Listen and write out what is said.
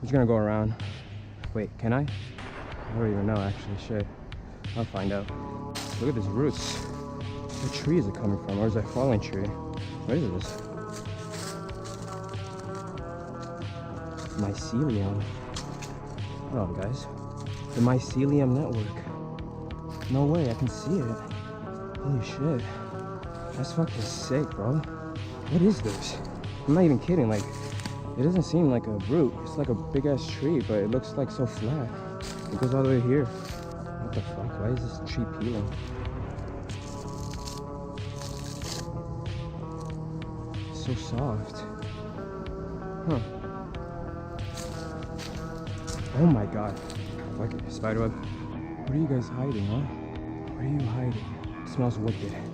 just gonna go around. Wait, can I? I don't even know actually. Shit. I'll find out. Look at these roots. What tree is it coming from? Or is that fallen tree? What is this? Mycelium. Hold on, guys. The mycelium network. No way, I can see it. Holy shit. That's fucking sick, bro. What is this? I'm not even kidding. Like, it doesn't seem like a root. It's like a big ass tree, but it looks like so flat. It goes all the way here. What the fuck? Why is this tree peeling? It's so soft. Huh. Oh my god. Fuck it. Spiderweb. What are you guys hiding, huh? What are you hiding? It smells wicked.